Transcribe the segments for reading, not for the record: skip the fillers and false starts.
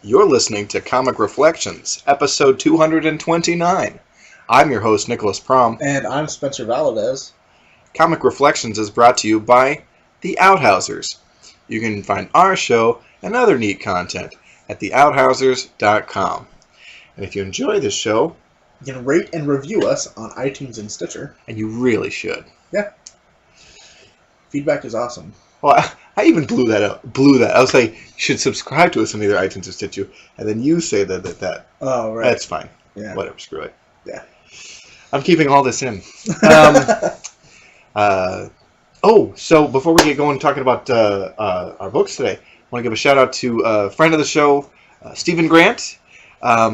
You're listening to Comic Reflections, episode 229. I'm your host, Nicholas Prom. And I'm Spencer Valadez. Comic Reflections is brought to you by The Outhousers. You can find our show and other neat content at theouthousers.com. And if you enjoy this show, you can rate and review us on iTunes and Stitcher. And you really should. Yeah. Feedback is awesome. Well, I even blew that. I was like, you should subscribe to us on either iTunes or Stitcher. And then you say that. Oh, right. That's fine. Yeah. Whatever, screw it. Yeah. I'm keeping all this in. So before we get going talking about our books today, I want to give a shout out to a friend of the show, Stephen Grant.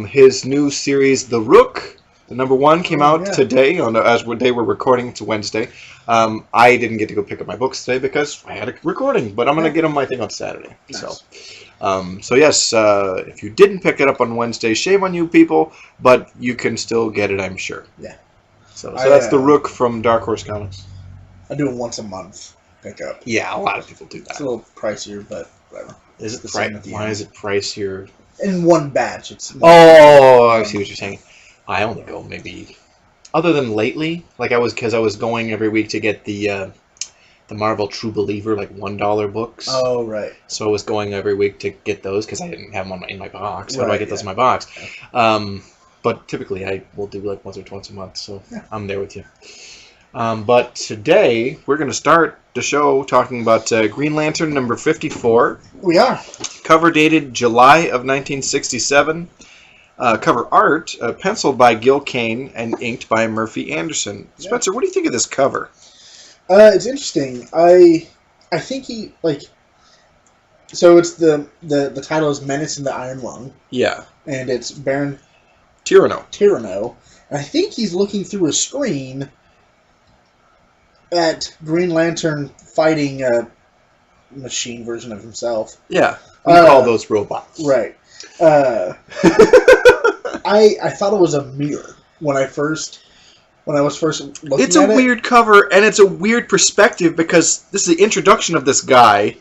His new series, The Rook, the number 1, came out today. As day we're recording, it's Wednesday. I didn't get to go pick up my books today because I had a recording, but I'm going to get them, I think, on Saturday. Nice. So yes, if you didn't pick it up on Wednesday, shame on you people, but you can still get it, I'm sure. Yeah. So that's The Rook from Dark Horse Comics. I do it once a month pickup. Yeah, a lot of people do that. It's a little pricier, but whatever. Is it Why is it pricier? In one batch, it's... Oh, I see what you're saying. I only go maybe... Other than lately, because I was going every week to get the Marvel True Believer, $1 books. Oh, right. So I was going every week to get those because I didn't have them in my box. How do I get those in my box? Okay. But typically I will do once or twice a month, so I'm there with you. But today we're going to start the show talking about Green Lantern number 54. We are. Cover dated July of 1967. Cover art penciled by Gil Kane and inked by Murphy Anderson. Yeah. Spencer, what do you think of this cover? It's interesting. I think he so it's the title is Menace in the Iron Lung. Yeah. And it's Baron Tyrano. And I think he's looking through a screen at Green Lantern fighting a machine version of himself. Yeah. We call those robots. Right. I thought it was a mirror when I was first looking at it. It's a weird cover, and it's a weird perspective because this is the introduction of this guy.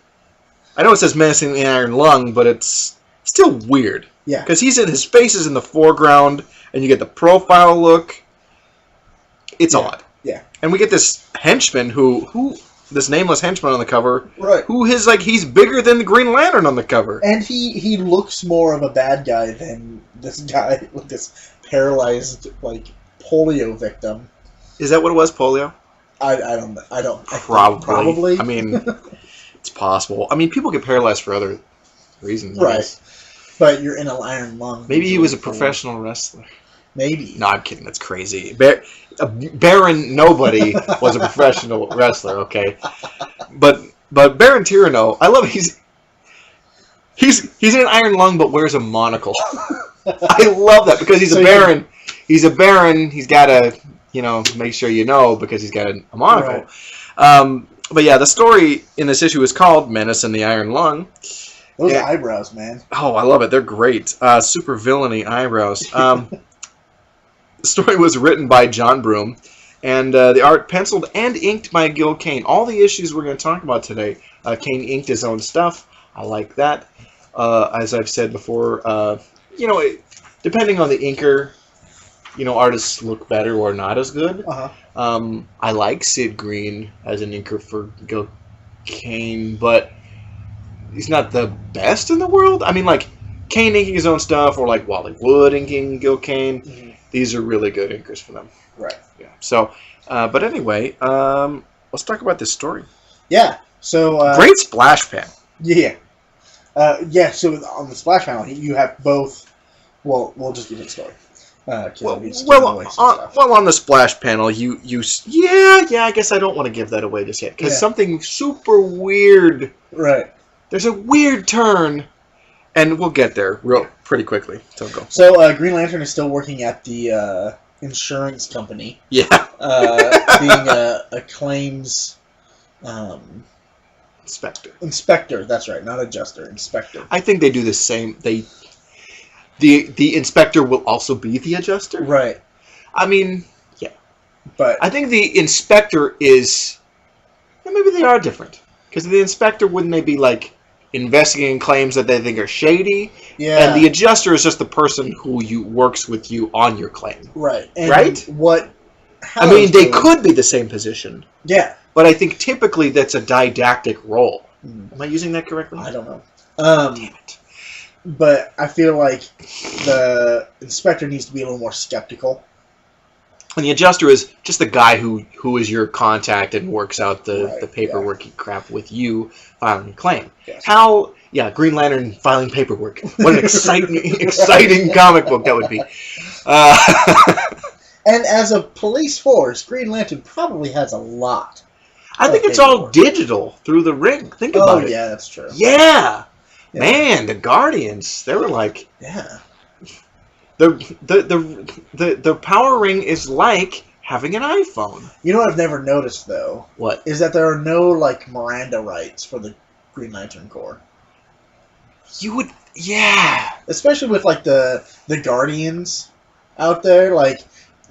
I know it says Menace in the Iron Lung, but it's still weird. Yeah. Because his face is in the foreground, and you get the profile look. It's odd. Yeah. And we get this henchman who this nameless henchman on the cover, right? Who is he's bigger than the Green Lantern on the cover, and he looks more of a bad guy than this guy with this paralyzed polio victim. Is that what it was? Polio? I don't. Probably. I mean, it's possible. I mean, people get paralyzed for other reasons, right? But you're in an iron lung. Maybe he was a professional wrestler. Maybe. No, I'm kidding. That's crazy. Baron Nobody was a professional wrestler. Okay, but Baron Tyrano, I love it. He's in an iron lung, but wears a monocle. I love that because he's a baron. He's a baron. He's got to make sure because he's got a monocle. Right. But yeah, the story in this issue is called Menace in the Iron Lung. Those eyebrows, man. Oh, I love it. They're great. Super villainy eyebrows. The story was written by John Broome, and the art penciled and inked by Gil Kane. All the issues we're going to talk about today, Kane inked his own stuff. I like that. As I've said before, depending on the inker, artists look better or not as good. Uh-huh. I like Sid Green as an inker for Gil Kane, but he's not the best in the world. I mean, Kane inking his own stuff, or Wally Wood inking Gil Kane. Mm-hmm. These are really good inkers for them. Right. Yeah. So, but anyway, let's talk about this story. Yeah. So great splash panel. Yeah. So on the splash panel, you have both. Well, we'll just get to the story. On the splash panel, I guess I don't want to give that away just yet because something super weird. Right. There's a weird turn, and we'll get there pretty quickly. Go. So Green Lantern is still working at the insurance company. Yeah. Being a claims Inspector. That's right, not adjuster. Inspector. I think they do the same. The inspector will also be the adjuster. Right. I mean, yeah. But I think the inspector is... maybe they are different. Because the inspector, wouldn't they be investigating claims that they think are shady. Yeah. And the adjuster is just the person who works with you on your claim. Right. And right? How I mean, they could be the same position. Yeah. But I think typically that's a didactic role. Am I using that correctly? I don't know. Damn it. But I feel like the inspector needs to be a little more skeptical. And the adjuster is just the guy who is your contact and works out the paperwork crap with you filing your claim. Yes. Green Lantern filing paperwork. What an exciting comic book that would be. And as a police force, Green Lantern probably has a lot. I think it's all digital through the ring. Think about it. Oh, yeah, that's true. Yeah. Man, the Guardians, they were like... Yeah. The power ring is like having an iPhone. You know what I've never noticed, though? What? Is that there are no, Miranda rights for the Green Lantern Corps. You would... Yeah. Especially with, the Guardians out there.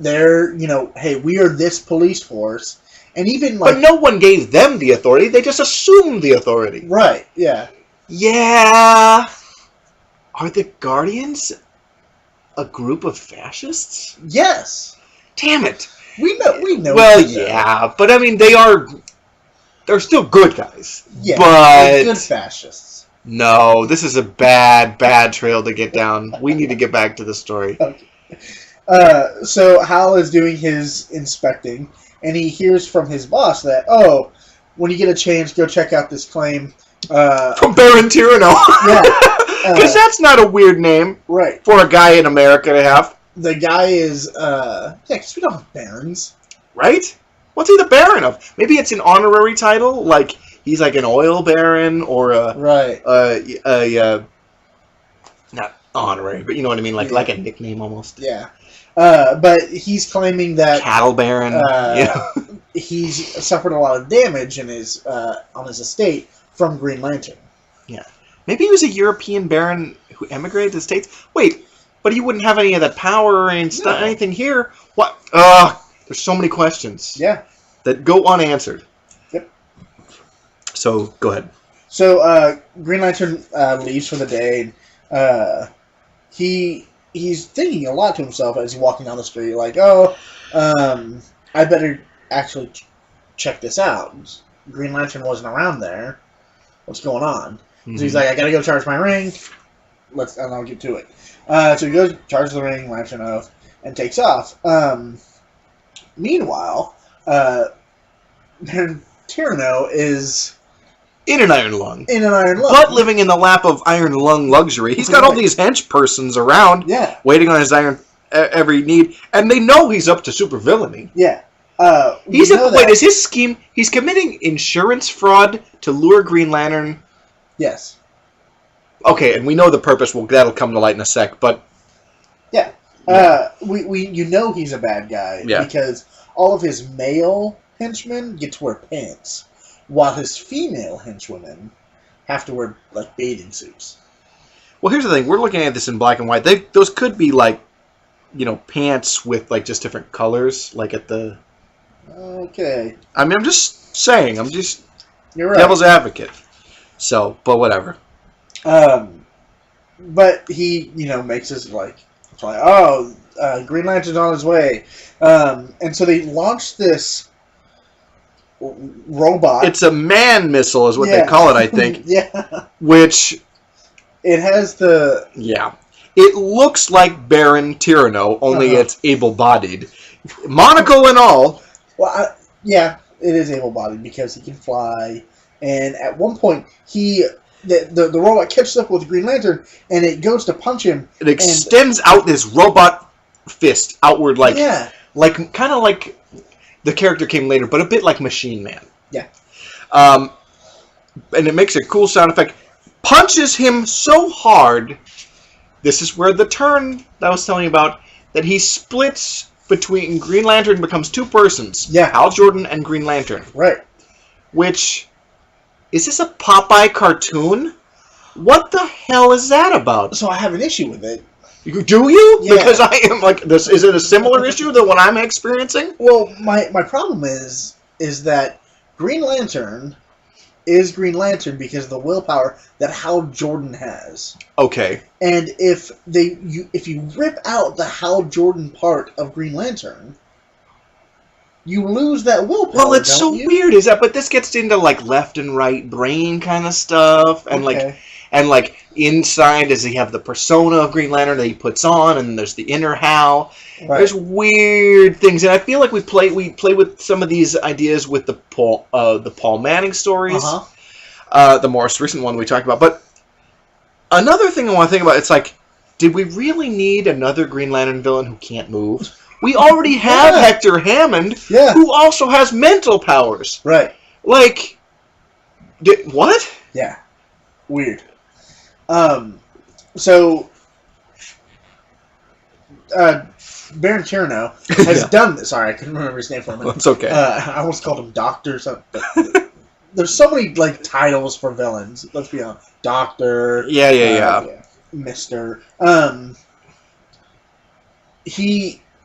They're, hey, we are this police force. And even, But no one gave them the authority. They just assumed the authority. Right, yeah. Yeah. Are the Guardians a group of fascists? Yes. Damn it. We know. Well, yeah, but I mean, they're still good guys. Yeah, but they're good fascists. No, this is a bad trail to get down. We need to get back to the story. Okay. So Hal is doing his inspecting, and he hears from his boss that, when you get a chance, go check out this claim. From Baron Tyrano. Yeah. Because that's not a weird name. Right. For a guy in America to have. The guy is, because we don't have barons. Right? What's he the baron of? Maybe it's an honorary title, like he's like an oil baron or a... Right. Not honorary, but you know what I mean, like a nickname almost. Yeah. But he's claiming that... Cattle baron. He's suffered a lot of damage in his on his estate from Green Lantern. Yeah. Maybe he was a European baron who emigrated to the States. Wait, but he wouldn't have any of that power and anything here. What? There's so many questions. Yeah. That go unanswered. Yep. So, go ahead. So, Green Lantern leaves for the day. And, he's thinking a lot to himself as he's walking down the street. Like, I better actually check this out. Green Lantern wasn't around there. What's going on? Mm-hmm. So he's like, I gotta go charge my ring. And I'll get to it. So he goes, charges the ring, Lantern oath, and takes off. Meanwhile, Tyrano is in an iron lung. But living in the lap of iron lung luxury. He's got all these hench persons around, waiting on his every need, and they know he's up to supervillainy. Yeah. Is his scheme? He's committing insurance fraud to lure Green Lantern. Yes. Okay, and we know the purpose. That'll come to light in a sec, but yeah. He's a bad guy because all of his male henchmen get to wear pants, while his female henchwomen have to wear bathing suits. Well, here's the thing: we're looking at this in black and white. Those could be pants with just different colors, at the. Okay. I mean, I'm just saying. You're right. Devil's advocate. So, but whatever. But he, makes his Green Lantern's on his way, and so they launch this robot. It's a man missile, is what they call it, I think. Yeah. Which. It has the. Yeah. It looks like Baron Tyrano, only it's able-bodied, monocle and all. Well, it is able-bodied because he can fly, and at one point the robot catches up with Green Lantern, and it goes to punch him. It extends out this robot fist outward, kind of like the character came later, but a bit like Machine Man. Yeah. And it makes a cool sound effect. Punches him so hard. This is where the turn that I was telling you about, that he splits between Green Lantern, becomes two persons. Yeah. Hal Jordan and Green Lantern. Right. Which, is this a Popeye cartoon? What the hell is that about? So I have an issue with it. Do you? Yeah. Because I am this. Is it a similar issue to what I'm experiencing? Well, my problem is that Green Lantern is Green Lantern because of the willpower that Hal Jordan has. Okay. And if you rip out the Hal Jordan part of Green Lantern, you lose that willpower. Well, it's so weird, is that? But this gets into like left and right brain kind of stuff, and like inside does he have the persona of Green Lantern that he puts on, and there's the inner Hal. Right. There's weird things, and I feel like we play with some of these ideas with the Paul Manning stories, the most recent one we talked about. But another thing I want to think about, it's like, did we really need another Green Lantern villain who can't move? We already have Hector Hammond, who also has mental powers. Right. Like, what? Yeah. Weird. So, Baron Tyrano has done this. Sorry, I couldn't remember his name for a minute. It's okay. I almost called him Doctor or something. There's so many like titles for villains. Let's be honest. Doctor. Yeah. Mister.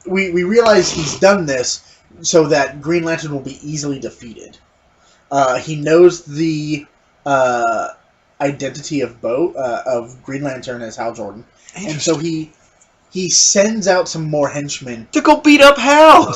We realize he's done this so that Green Lantern will be easily defeated. He knows the identity of Green Lantern as Hal Jordan, and so he sends out some more henchmen to go beat up Hal.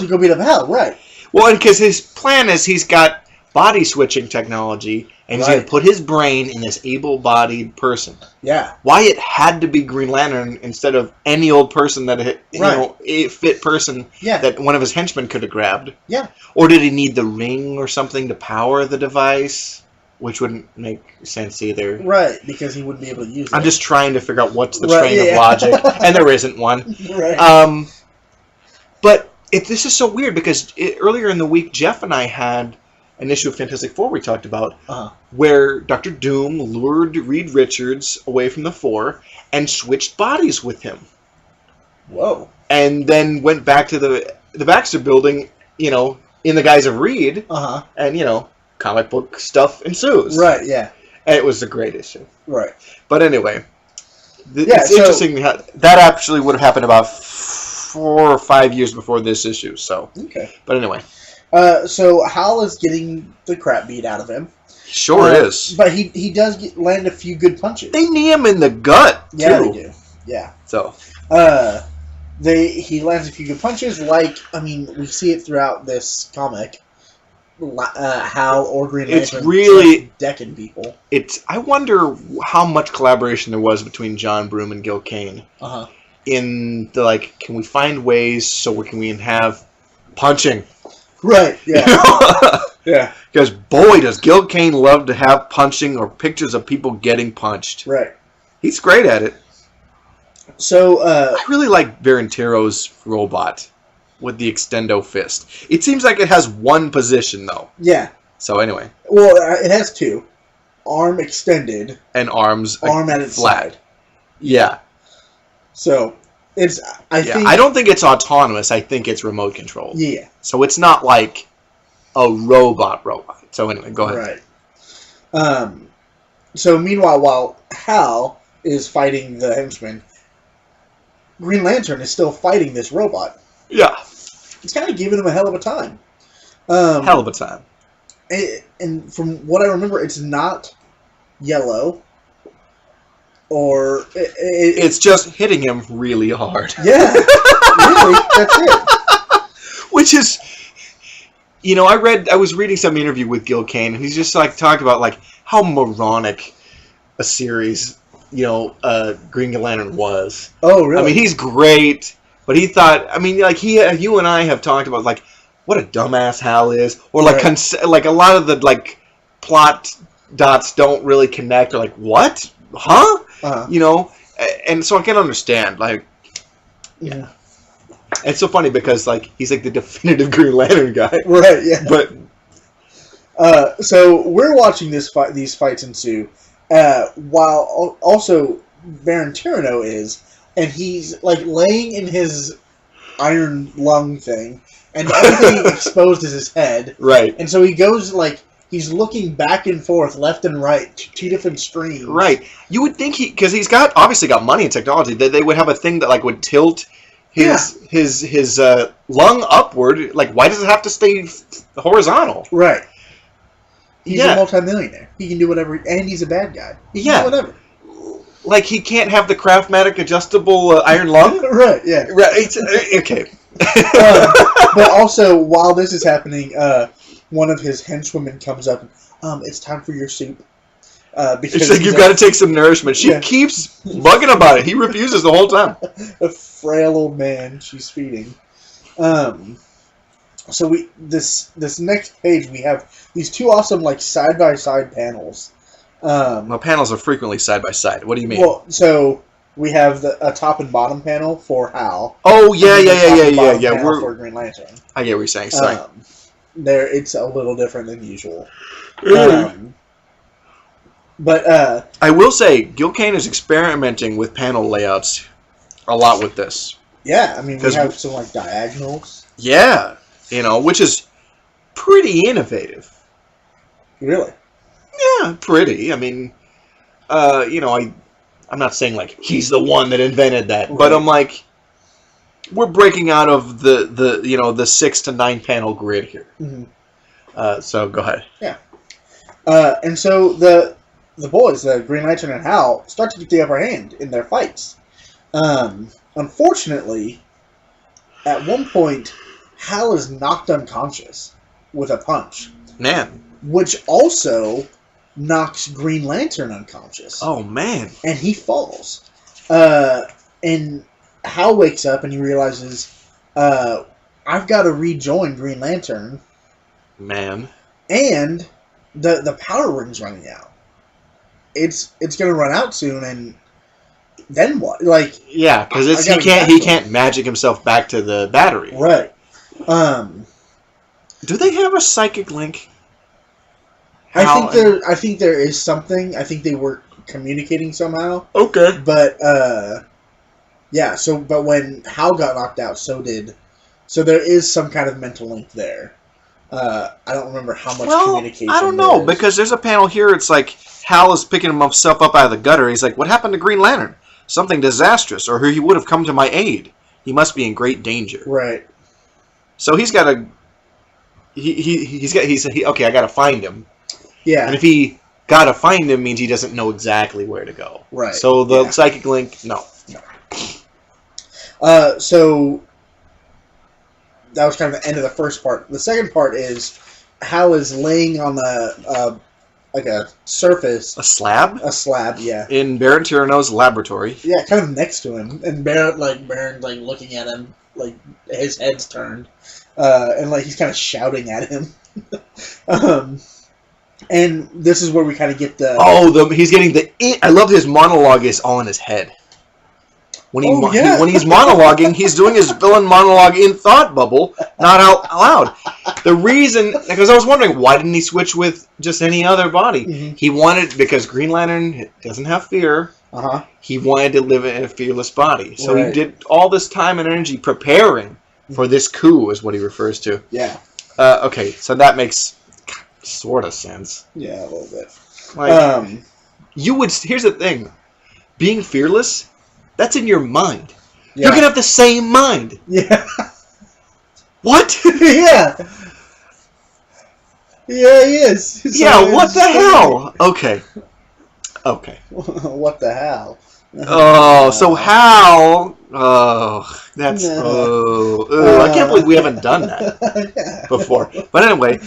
Right? Well, because his plan is he's got body switching technology, and he's going to put his brain in this able-bodied person. Yeah. Why it had to be Green Lantern instead of any old person that a fit person that one of his henchmen could have grabbed. Yeah. Or did he need the ring or something to power the device? Which wouldn't make sense either. Right, because he wouldn't be able to use it. I'm just trying to figure out what's the train of logic, and there isn't one. Right. But this is so weird because earlier in the week, Jeff and I had an issue of Fantastic Four we talked about, where Dr. Doom lured Reed Richards away from the Four and switched bodies with him. Whoa. And then went back to the Baxter building, in the guise of Reed, and, comic book stuff ensues. Right, yeah. And it was a great issue. Right. But anyway, it's interesting that actually would have happened about 4 or 5 years before this issue, so. Okay. But anyway. So Hal is getting the crap beat out of him. Sure is. But he does land a few good punches. They knee him in the gut, too. Yeah, they do. Yeah. So. He lands a few good punches, we see it throughout this comic. Hal or Green Lantern. It's really decking people. I wonder how much collaboration there was between John Broome and Gil Kane. In the can we find ways so we can have punching? Right. Yeah. Yeah. Because boy, does Gil Kane love to have punching or pictures of people getting punched. Right. He's great at it. So I really like Baron Tiro's robot with the extendo fist. It seems like it has one position though. Yeah. So anyway. Well, it has two. Arm extended. And arms arm at its flat. Side. Yeah. So I don't think it's autonomous. I think it's remote controlled. Yeah. So it's not like a robot. So anyway, go ahead. Right. So meanwhile, while Hal is fighting the henchman, Green Lantern is still fighting this robot. Yeah. It's kind of giving him a hell of a time. Hell of a time. And from what I remember, it's not yellow. Or it's just hitting him really hard. Yeah, really, that's it. Which is, I was reading some interview with Gil Kane, and he's just talked about how moronic a series, Green Lantern was. Oh, really? I mean, he's great, but he thought, you and I have talked about what a dumbass Hal is, or a lot of the plot dots don't really connect. Or what? Huh? And so I can understand, yeah. It's so funny because, he's the definitive Green Lantern guy. Right, yeah. But, so we're watching these fights ensue, while also Baron Tyrano is, and he's, laying in his iron lung thing, and everything exposed is his head. Right. And so he goes, he's looking back and forth, left and right, two different streams. Right. You would think because he's obviously got money and technology, that they would have a thing that would tilt his lung upward. Why does it have to stay horizontal? Right. He's a multimillionaire. He can do whatever, and he's a bad guy. He can do whatever. Like, he can't have the Craftmatic adjustable iron lung? Right, yeah. Right, okay. But also, while this is happening, one of his henchwomen comes up and, it's time for your soup. Because it's like, you've got to take some nourishment. She keeps bugging about it. He refuses the whole time. A frail old man she's feeding. So this next page, we have these two awesome, like, side-by-side panels. Well, panels are frequently side-by-side. What do you mean? Well, so we have a top and bottom panel for Hal. Oh, yeah. For Green Lantern. I get what you're saying. Sorry. It's a little different than usual. But I will say, Gil Kane is experimenting with panel layouts a lot with this. Yeah, I mean, we have some, like, diagonals. Yeah, which is pretty innovative. Really? Yeah, pretty. I mean, I'm not saying, like, he's the one that invented that, but I'm like, we're breaking out of the 6 to 9 panel grid here. Mm-hmm. So go ahead. Yeah. And so the boys, the Green Lantern and Hal, start to get the upper hand in their fights. Unfortunately, at one point, Hal is knocked unconscious with a punch. Man. Which also knocks Green Lantern unconscious. Oh, man. And he falls. And Hal wakes up and he realizes, I've got to rejoin Green Lantern. Man. And the power ring's running out. It's going to run out soon, and then what? Like, yeah, because he can't magic himself back to the battery. Right. Do they have a psychic link? I think there is something. I think they were communicating somehow. Okay. But yeah. But when Hal got knocked out, so there is some kind of mental link there. I don't remember how much communication. I don't know, because there's a panel here. It's like Hal is picking himself up out of the gutter. He's like, "What happened to Green Lantern? Something disastrous, or he would have come to my aid. He must be in great danger." Right. So he's got to. Okay, I got to find him. Yeah. And if he got to find him, means he doesn't know exactly where to go. Right. So the psychic link, no. So that was kind of the end of the first part. The second part is Hal is laying on the like a surface. A slab? A slab, yeah. In Baron Tyrano's laboratory. Yeah, kind of next to him. And Baron's like looking at him, like his head's turned. And like he's kind of shouting at him. And this is where we kind of get the... he's getting the... I love his monologue is all in his head. When he's monologuing, he's doing his villain monologue in thought bubble, not out loud. The reason... Because I was wondering, why didn't he switch with just any other body? Mm-hmm. He wanted... Because Green Lantern doesn't have fear. Uh-huh. He wanted to live in a fearless body. So Right. he did all this time and energy preparing for this coup, is what he refers to. Yeah. Okay, so that makes... sort of sense. Yeah, a little bit. Like, here's the thing. Being fearless, that's in your mind. Yeah. You're going to have the same mind. Yeah. What? Yeah. Yeah, he is. So yeah, what the hell? Okay. What the hell? Oh, so Hal... Oh, that's... I can't believe we haven't done that before. But anyway,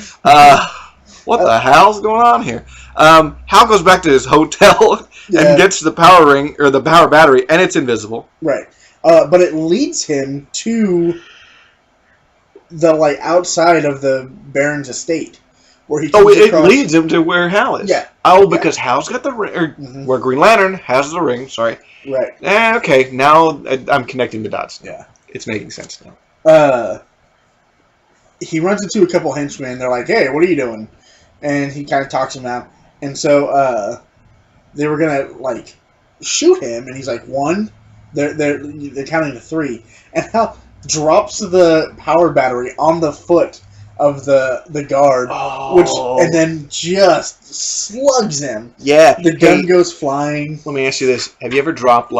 what the hell's going on here? Hal goes back to his hotel and gets the power ring, or the power battery, and it's invisible. Right. But it leads him to the outside of the Baron's estate. Where he it leads him to where Hal is. Yeah. Oh, because Hal's got the ring, or where Green Lantern has the ring, sorry. Right. Okay, now I'm connecting the dots. Yeah. It's making sense now. He runs into a couple henchmen. They're like, "Hey, what are you doing?" And he kind of talks him out. And so they were gonna shoot him, and he's like, "1." They're counting to 3, and Hal drops the power battery on the foot of the guard, and then just slugs him. Yeah. The gun goes flying. Let me ask you this: have you ever dropped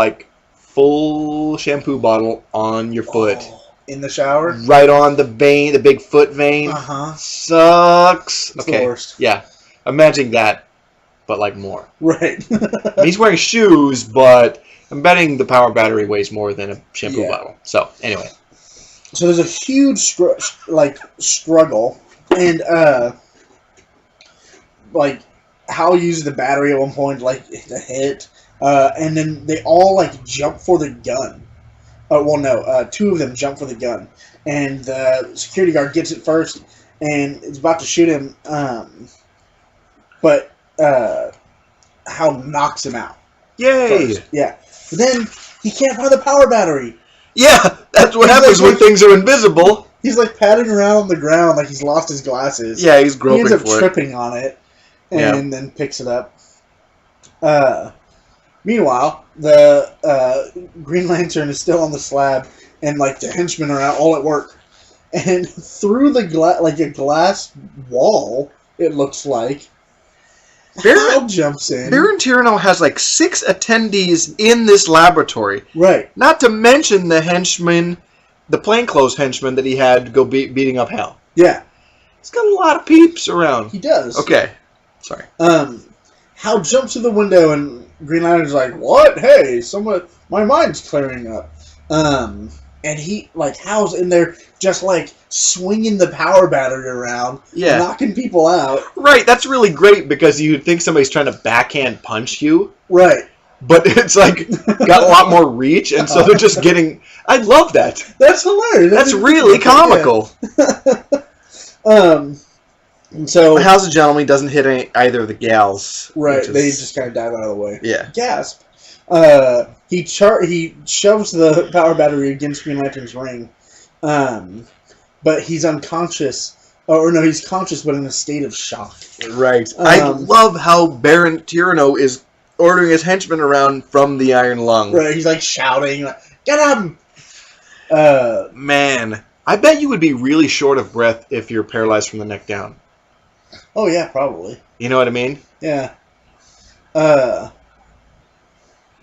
full shampoo bottle on your foot? In the shower? Right on the vein, the big foot vein. Uh-huh. Sucks. It's the worst. Yeah. Imagine that, but like more. Right. I mean, he's wearing shoes, but I'm betting the power battery weighs more than a shampoo bottle. So, anyway. So there's a huge struggle, and like Hal uses the battery at one point like to hit, and then they all like jump for the gun. Well, no, two of them jump for the gun, and the security guard gets it first, and is about to shoot him, but Hal knocks him out. Yay! First. Yeah, but then he can't find the power battery. Yeah, that's what happens when things are invisible. He's like padding around on the ground like he's lost his glasses. Yeah, he's groping for it. He ends up tripping on it and then picks it up. Meanwhile, the Green Lantern is still on the slab and like the henchmen are out all at work. And through the a glass wall, it looks like, Hal jumps in. Baron Tyrano has like 6 attendees in this laboratory. Right. Not to mention the henchmen, the plainclothes henchmen that he had go beating up Hal. Yeah. He's got a lot of peeps around. He does. Okay. Sorry. Hal jumps to the window and Green Lantern's like, "What? Hey, my mind's clearing up." And he, like, Hal's in there just, like, swinging the power battery around, knocking people out. Right, that's really great because you think somebody's trying to backhand punch you. Right. But it's, like, got a lot more reach, and so they're just getting... I love that. That's hilarious. That's really comical. And so... Hal's a gentleman, he doesn't hit either of the gals. Right, they just kind of dive out of the way. Yeah. Gasp. He shoves the power battery against Green Lantern's ring, but he's unconscious. Or no, he's conscious, but in a state of shock. Right. I love how Baron Tyrano is ordering his henchmen around from the Iron Lung. Right, he's like shouting, "Get him!" Man, I bet you would be really short of breath if you're paralyzed from the neck down. Oh yeah, probably. You know what I mean? Yeah.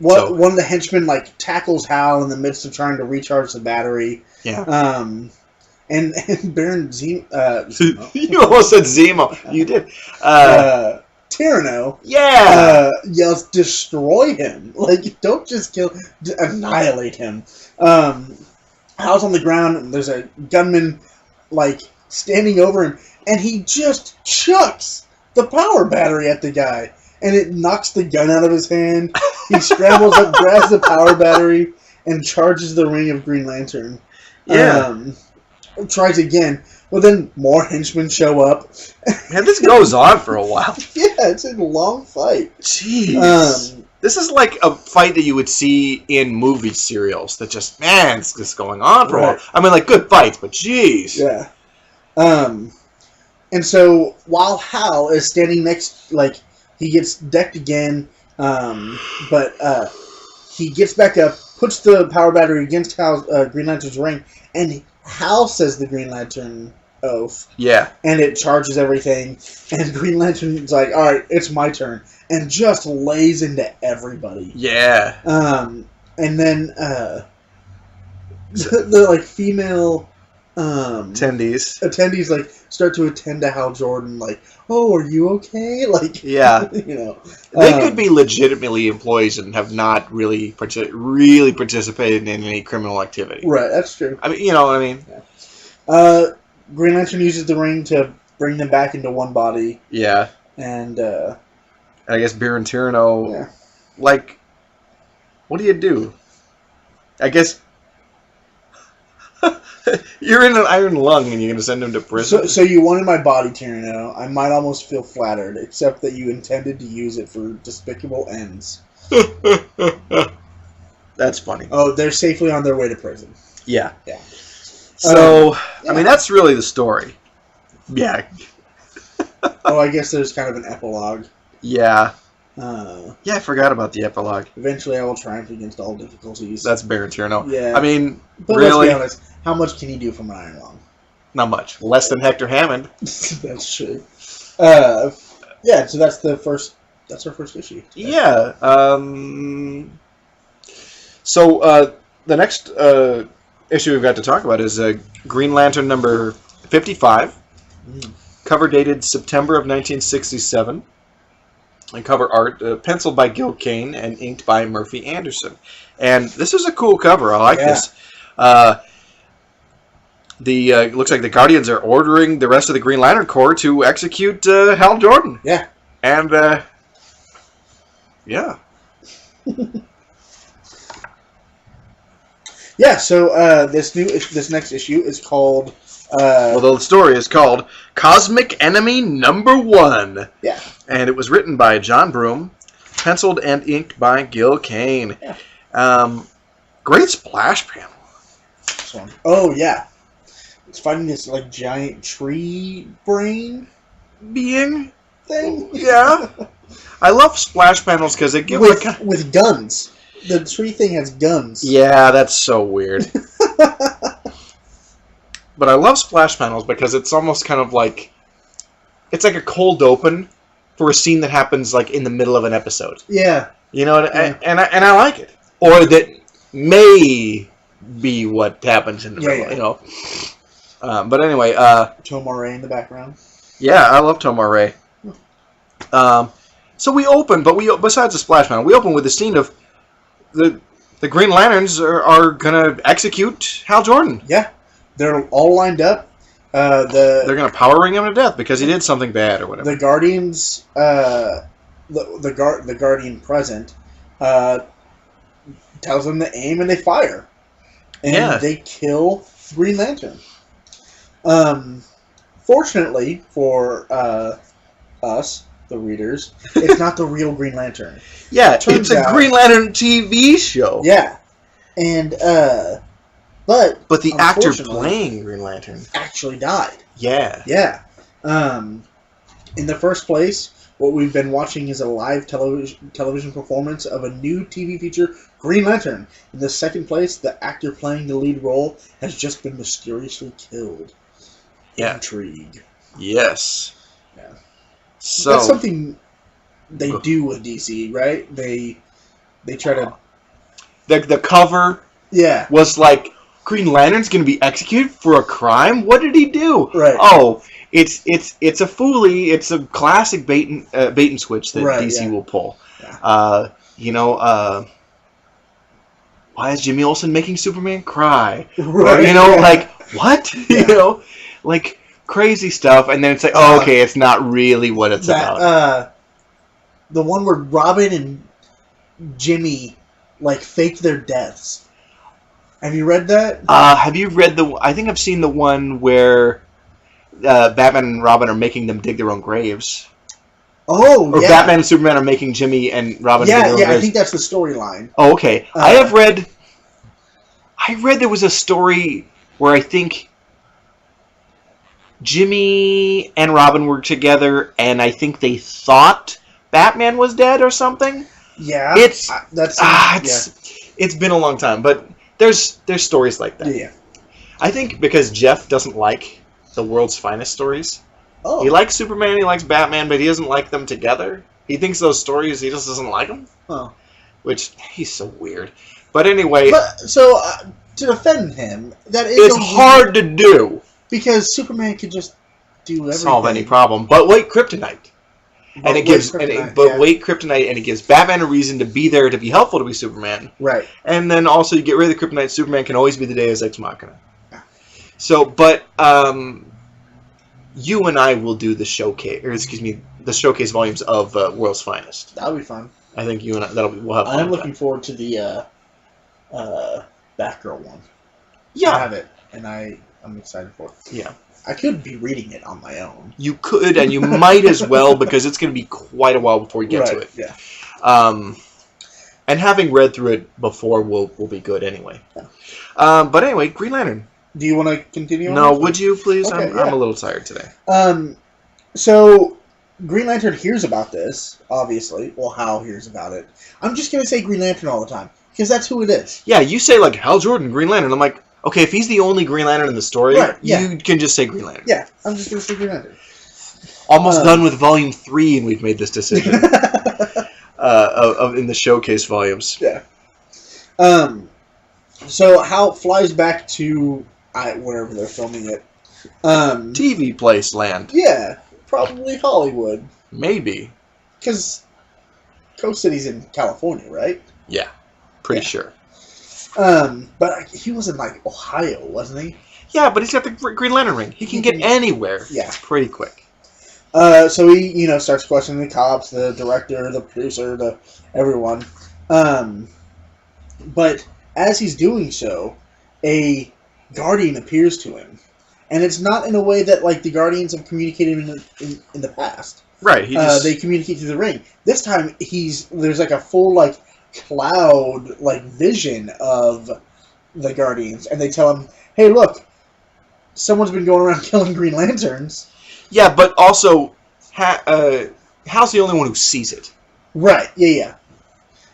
One of the henchmen like tackles Hal in the midst of trying to recharge the battery. Yeah. And Baron Zemo. You almost said Zemo. You did. Tyrano. Yeah. Yells, "Destroy him!" Like, don't just kill, annihilate him. Hal's on the ground, and there's a gunman like standing over him, and he just chucks the power battery at the guy. And it knocks the gun out of his hand. He scrambles up, grabs the power battery, and charges the ring of Green Lantern. Yeah. Tries again. But then more henchmen show up. Man, this goes on for a while. Yeah, it's a long fight. Jeez. This is like a fight that you would see in movie serials that just, man, it's just going on for a while. I mean, like, good fights, but jeez. Yeah. And so, while Hal is standing next, like, he gets decked again, but he gets back up, puts the power battery against Green Lantern's ring, and Hal says the Green Lantern oath. Yeah. And it charges everything, and Green Lantern's like, "Alright, it's my turn," and just lays into everybody. Yeah. And then the like female attendees like start to attend to Hal Jordan, like, "Oh, are you okay?" Like, yeah, you know, they could be legitimately employees and have not really participated in any criminal activity. Right, that's true. I mean, you know what I mean. Yeah. Green Lantern uses the ring to bring them back into one body. Yeah, and I guess Baron Tyrano, like, what do you do? I guess. You're in an iron lung and you're going to send him to prison? So you wanted my body, Tyrano. I might almost feel flattered, except that you intended to use it for despicable ends. That's funny. Oh, they're safely on their way to prison. Yeah. Yeah. So, I mean, that's really the story. Yeah. Oh, I guess there's kind of an epilogue. Yeah. Yeah, I forgot about the epilogue. Eventually I will triumph against all difficulties. That's Baron Tyrano. Yeah. I mean, but really? Let's be honest, how much can he do from an iron lung? Not much. Less than Hector Hammond. That's true. Yeah, so that's our first issue. Yeah. So, the next issue we've got to talk about is Green Lantern number 55. Cover dated September of 1967. And cover art penciled by Gil Kane and inked by Murphy Anderson. And this is a cool cover. I like this. Looks like the Guardians are ordering the rest of the Green Lantern Corps to execute Hal Jordan. Yeah. And yeah. Yeah. So this next issue is called. Well, the story is called Cosmic Enemy Number 1. Yeah. And it was written by John Broome, penciled and inked by Gil Kane. Yeah. Great splash panel. This one. Oh, yeah. It's fighting this, like, giant tree brain Being? thing. Yeah. I love splash panels because they give with guns. The tree thing has guns. Yeah, that's so weird. But I love splash panels because it's almost kind of like... It's like a cold open for a scene that happens like in the middle of an episode. Yeah. You know, Yeah. and I like it. Or that may be what happens in the middle, you know. But anyway... Tomar in the background. Yeah, I love Tomar Ray. So we open, but besides the splash panel, we open with the scene of the Green Lanterns are going to execute Hal Jordan. Yeah. They're all lined up. They're going to power ring him to death because he did something bad or whatever. The Guardians, the Guardian present, tells them to aim and they fire. And they kill Green Lantern. Fortunately for us, the readers, it's not the real Green Lantern. Yeah, it's a Green Lantern TV show. Yeah. And, But the actor playing Green Lantern actually died. Yeah. Yeah. In the first place, what we've been watching is a live television performance of a new TV feature, Green Lantern. In the second place, the actor playing the lead role has just been mysteriously killed. Yeah. Intrigue. Yes. Yeah. So that's something they do with DC, right? They try to... The cover was like... Green Lantern's going to be executed for a crime? What did he do? Right. Oh, it's a foolie. It's a classic bait and switch that DC will pull. Yeah. Why is Jimmy Olsen making Superman cry? Right. Or, like, what? Yeah. Like crazy stuff. And then it's like, oh, okay, it's not really what it's about. The one where Robin and Jimmy, like, faked their deaths. Have you read that? Have you read I think I've seen the one where Batman and Robin are making them dig their own graves. Oh, or Batman and Superman are making Jimmy and Robin dig their own graves. I think that's the storyline. Oh, okay. I read there was a story where I think Jimmy and Robin were together, and I think they thought Batman was dead or something. Yeah. It's been a long time, but... There's stories like that. Yeah. I think because Jeff doesn't like the world's finest stories. Oh. He likes Superman, he likes Batman, but he doesn't like them together. He thinks those stories, he just doesn't like them. Oh. Which, he's so weird. But anyway... So, to defend him, that is... It's hard to do. Because Superman can just do everything. Solve any problem. But wait, Kryptonite. And it gives, wait, Kryptonite, and it gives Batman a reason to be there to be helpful to be Superman. Right. And then also you get rid of the Kryptonite, Superman can always be the Deus Ex Machina. So, but you and I will do the showcase, the showcase volumes of World's Finest. That'll be fun. I think you and I, we'll have fun. I'm looking forward to the Batgirl one. Yeah. I have it, and I'm excited for it. Yeah. I could be reading it on my own. You could, and you might as well, because it's going to be quite a while before you get to it. Yeah. And having read through it before will be good anyway. Yeah. But anyway, Green Lantern. Do you want to continue on? No, would you please? Okay, I'm a little tired today. So, Green Lantern hears about this, obviously. Well, Hal hears about it. I'm just going to say Green Lantern all the time, because that's who it is. Yeah, you say, like, Hal Jordan, Green Lantern. I'm like, okay, if he's the only Green Lantern in the story, you can just say Green Lantern. Yeah, I'm just going to say Green Lantern. Almost done with Volume 3, and we've made this decision. In the showcase volumes. Yeah. So Hal flies back to wherever they're filming it, TV place land. Yeah, probably Hollywood. Maybe. Because Coast City's in California, right? Yeah, pretty sure. But he was in, like, Ohio, wasn't he? Yeah, but he's got the Green Lantern ring. He can get anywhere. Yeah. Pretty quick. So he, starts questioning the cops, the director, the producer, everyone. But as he's doing so, a Guardian appears to him. And it's not in a way that, like, the Guardians have communicated in the past. Right. They communicate through the ring. This time, there's, like, a full, like, cloud, like, vision of the Guardians. And they tell him, hey, look, someone's been going around killing Green Lanterns. Yeah, but also, Hal's the only one who sees it. Right, yeah.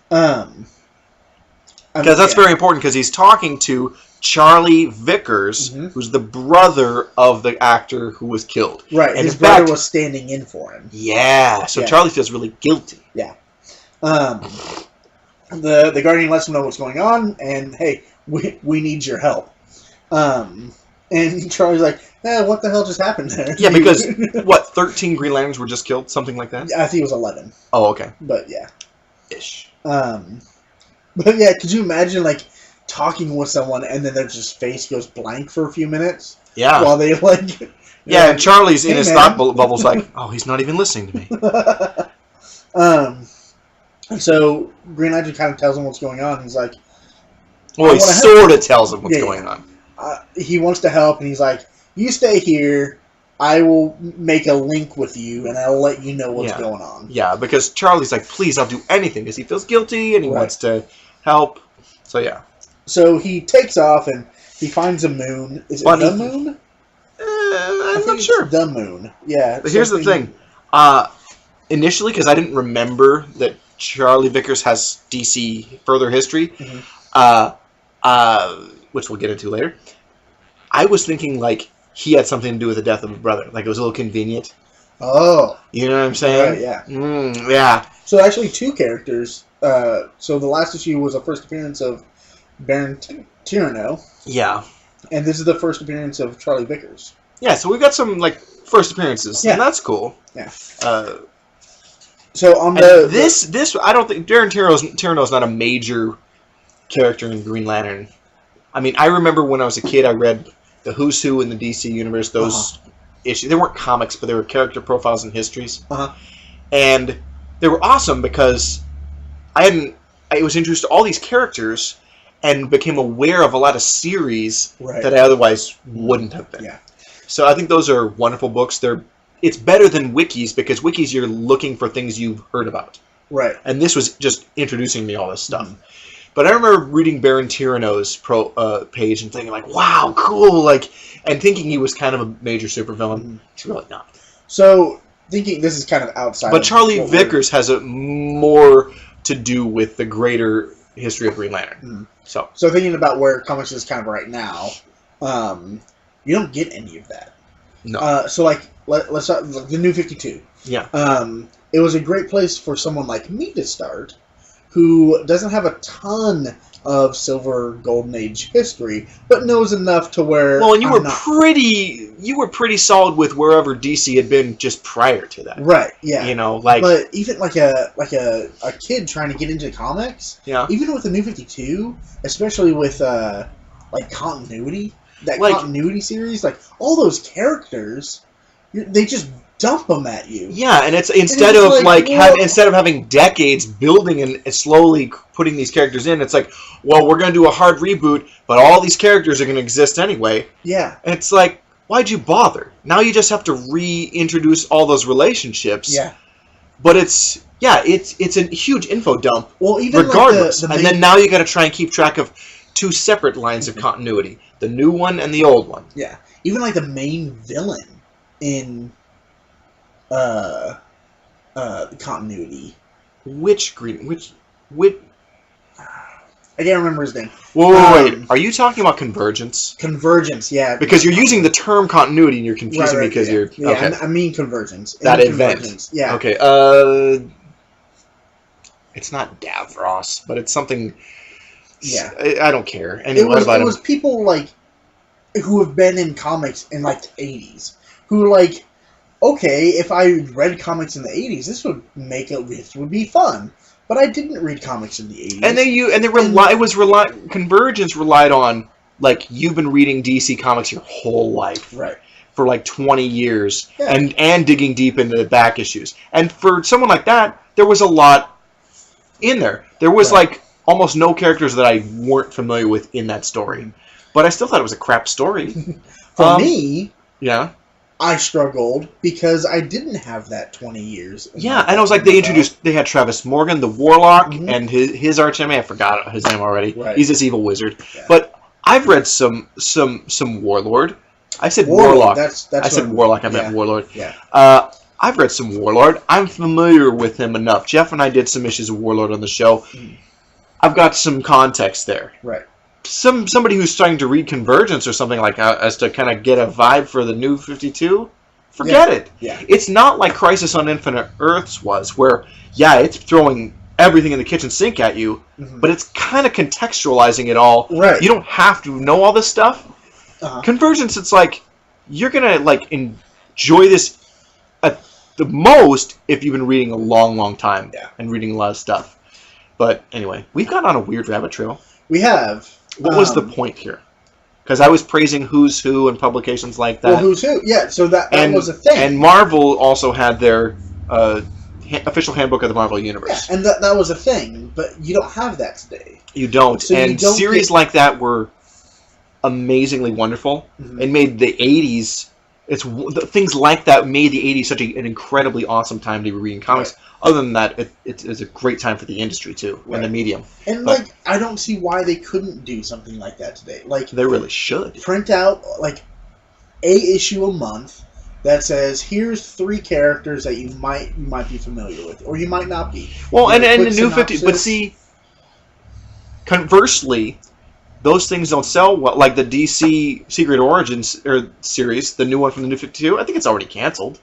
Because that's very important, because he's talking to Charlie Vickers, who's the brother of the actor who was killed. Right, and his brother was standing in for him. Yeah, so Charlie feels really guilty. Yeah. The Guardian lets him know what's going on, and, hey, we need your help. And Charlie's like, what the hell just happened there? Yeah, because, 13 Green Lanterns were just killed? Something like that? I think it was 11. Oh, okay. But, yeah. Ish. But, yeah, could you imagine, like, talking with someone and then their just face goes blank for a few minutes? Yeah. While they, like... Yeah, and Charlie's in his thought bubble's like, oh, he's not even listening to me. And so Green Lantern kind of tells him what's going on. He's like... Well, he sort of tells him what's going on. He wants to help, and he's like, you stay here, I will make a link with you, and I'll let you know what's going on. Yeah, because Charlie's like, please, I'll do anything, because he feels guilty, and he wants to help. So, yeah. So he takes off, and he finds a moon. Is it the moon? I'm not sure. The moon. Yeah. But here's the thing. Initially, because I didn't remember that Charlie Vickers has DC further history, which we'll get into later, I was thinking, like, he had something to do with the death of a brother. Like, it was a little convenient. Oh. You know what I'm saying? Right, yeah. Yeah. So, actually, two characters. So, the last issue was the first appearance of Baron Tyrano. Yeah. And this is the first appearance of Charlie Vickers. Yeah, so we've got some, like, first appearances. Yeah. And that's cool. Yeah. So, on this, I don't think, Tyrano's not a major character in Green Lantern. I mean, I remember when I was a kid, I read the Who's Who in the DC universe. Those issues, they weren't comics, but they were character profiles and histories, and they were awesome because I was introduced to all these characters and became aware of a lot of series that I otherwise wouldn't have been. Yeah. So I think those are wonderful books. It's better than wikis, because wikis you're looking for things you've heard about. Right. And this was just introducing me all this stuff. But I remember reading Baron Tyrano's page and thinking, like, wow, cool, like, and thinking he was kind of a major supervillain. He's really not. So, thinking this is kind of outside. But Charlie Vickers has more to do with the greater history of Green Lantern. So thinking about where comics is kind of right now, you don't get any of that. No. So, like, let's start the New 52. Yeah. It was a great place for someone like me to start, who doesn't have a ton of Silver Golden Age history, but knows enough to where. Well, and you were pretty solid with wherever DC had been just prior to that. Right. Yeah. You know, like. But even like a kid trying to get into comics. Yeah. Even with the New 52, especially with like continuity, continuity series, like all those characters, they just dump them at you. Yeah, and it's instead of having decades building and slowly putting these characters in, it's like, well, we're going to do a hard reboot, but all these characters are going to exist anyway. Yeah. And it's like, why'd you bother? Now you just have to reintroduce all those relationships. Yeah. But it's a huge info dump. Well, even regardless, and then now you got to try and keep track of two separate lines of continuity: the new one and the old one. Yeah. Even like the main villain in continuity. Which I can't remember his name. Wait. Are you talking about Convergence? Convergence, yeah. Because you're using the term continuity and you're confusing me because you're... Yeah, okay. I mean Convergence. That event. Yeah. Okay, it's not Davros, but it's something... Yeah. I don't care. Anyway, it was people like... who have been in comics in like the 80s, who like, okay, if I read comics in the 80s, this would be fun. But I didn't read comics in the 80s. Convergence relied on, like, you've been reading DC comics your whole life. Right. For like 20 years. Yeah. And digging deep into the back issues. And for someone like that, there was a lot in there. There was like almost no characters that I weren't familiar with in that story. But I still thought it was a crap story. For me, yeah, I struggled because I didn't have that 20 years. Yeah, and I was like, they had Travis Morgan, the Warlock, and his arch enemy. I forgot his name already. Right. He's this evil wizard. Yeah. But I've read some Warlord. I said Warlock. I said Warlock. I meant Warlord. Yeah. I've read some Warlord. I'm familiar with him enough. Jeff and I did some issues of Warlord on the show. I've got some context there. Right. Somebody who's starting to read Convergence or something like as to kind of get a vibe for the new 52, forget it. Yeah. It's not like Crisis on Infinite Earths was, where, yeah, it's throwing everything in the kitchen sink at you, but it's kind of contextualizing it all. Right. You don't have to know all this stuff. Convergence, it's like, you're going to like enjoy this at the most if you've been reading a long, long time and reading a lot of stuff. But anyway, we've gone on a weird rabbit trail. We have. What was the point here? Because I was praising Who's Who and publications like that. Well, Who's Who? Yeah, so that was a thing. And Marvel also had their official handbook of the Marvel Universe. Yeah, and that was a thing, but you don't have that today. You don't. So and series like that were amazingly wonderful and made the 80s... things like that made the 80s such an incredibly awesome time to be reading comics. Right. Other than that, it's a great time for the industry, too, and the medium. And, I don't see why they couldn't do something like that today. Like, they really should. Print out, like, a issue a month that says, here's 3 characters that you might be familiar with, or you might not be. Well, and the new 50... But see, conversely... Those things don't sell well. Like the DC Secret Origins series, the new one from the New 52, I think it's already canceled.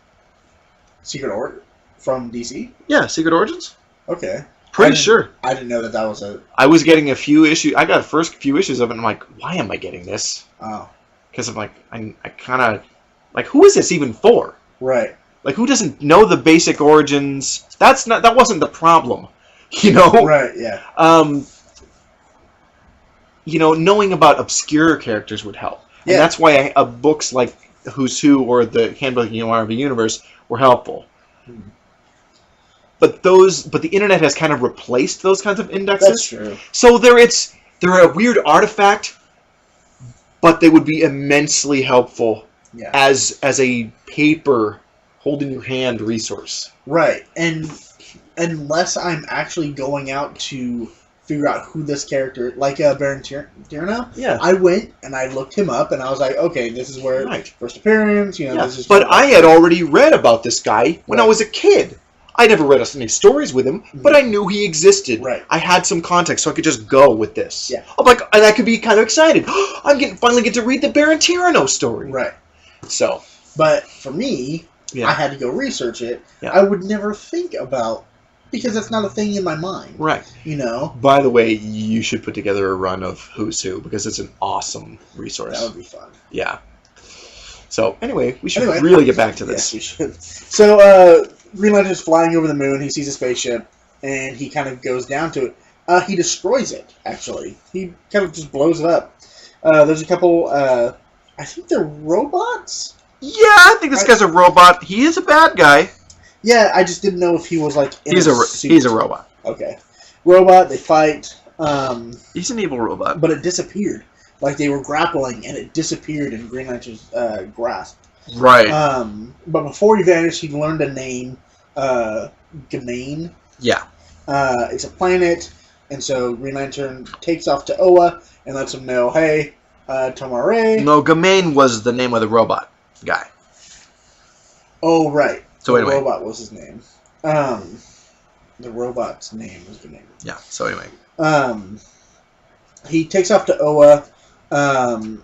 Secret Origins? From DC? Yeah, Secret Origins. Okay. Pretty sure. I didn't know that was a... I was getting a few issues. I got the first few issues of it, and I'm like, why am I getting this? Oh. Because I'm like, I kind of... Like, who is this even for? Right. Like, who doesn't know the basic origins? That wasn't the problem. You know? Right, yeah. Knowing about obscure characters would help. Yeah. And that's why books like Who's Who or the Handbook of the Marvel Universe were helpful. But the internet has kind of replaced those kinds of indexes. That's true. So they're a weird artifact, but they would be immensely helpful as a paper hold in your hand resource. Right. And unless I'm actually going out to figure out who this character, like Baron Tyrano. Yeah. I went and I looked him up and I was like, okay, this is where first appearance, this is... But I had already read about this guy when I was a kid. I never read any stories with him, but I knew he existed. Right. I had some context, so I could just go with this. Yeah. I'm like, and I could be kind of excited. Finally get to read the Baron Tyrano story. Right. So. But for me, I had to go research it. Yeah. I would never think about... Because that's not a thing in my mind. Right. By the way, you should put together a run of Who's Who, because it's an awesome resource. That would be fun. Yeah. So, anyway, we should really get back to this. Yes, we should. So, Green Lantern's flying over the moon, he sees a spaceship, and he kind of goes down to it. He destroys it, actually. He kind of just blows it up. There's a couple, I think they're robots? Yeah, I think this guy's a robot. He is a bad guy. Yeah, I just didn't know if he was like in he's a robot. Okay. Robot, they fight. He's an evil robot. But it disappeared. Like they were grappling and it disappeared in Green Lantern's grasp. Right. But before he vanished, he learned a name, Gamane. Yeah. It's a planet, and so Green Lantern takes off to Oa and lets him know, hey, Tomare. No, Gamane was the name of the robot guy. Oh, right. So anyway. The robot was his name. The robot's name was Gamane. Yeah, so anyway. He takes off to Oa.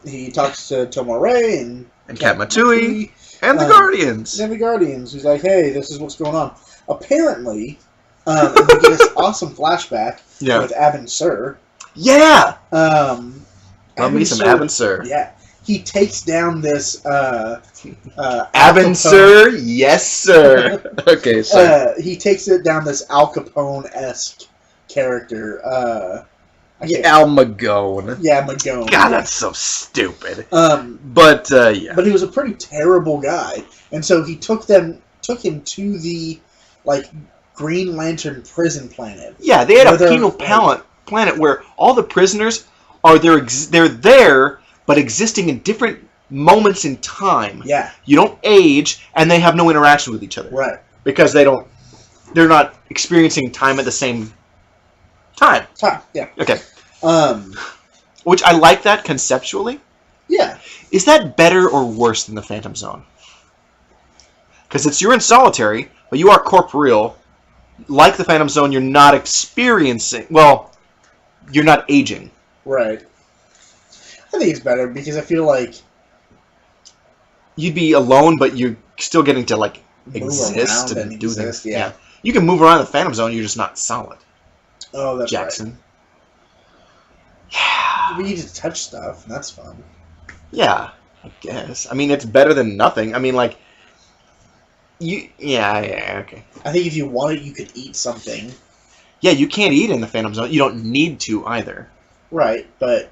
He talks to Tomare and Kat Matui and the Guardians. And the Guardians. He's like, hey, this is what's going on. Apparently, we get this awesome flashback with Abin Sur. Yeah! Love me some Abin Sur. Yeah. he takes down this Avon, sir? Yes, sir. Okay, sorry. he takes it down this Al Capone-esque character. Al Magone. Yeah, Magone. God, that's so stupid. But yeah. But he was a pretty terrible guy, and so he took him to the Green Lantern prison planet. Yeah, they had a penal planet where all the prisoners are they're there, but existing in different moments in time. Yeah. You don't age, and they have no interaction with each other. Right. Because they're not experiencing time at the same time. Yeah. Okay. Which I like that conceptually. Yeah. Is that better or worse than the Phantom Zone? Because you're in solitary, but you are corporeal. Like the Phantom Zone, you're not experiencing... Well, you're not aging. Right. I think it's better because I feel like... You'd be alone, but you're still getting to, exist and do things. Yeah. You can move around the Phantom Zone, you're just not solid. Oh, that's Jackson. Right. Yeah. We need to touch stuff, and that's fun. Yeah, I guess. I mean, it's better than nothing. I mean, Yeah, okay. I think if you wanted, you could eat something. Yeah, you can't eat in the Phantom Zone. You don't need to either. Right, but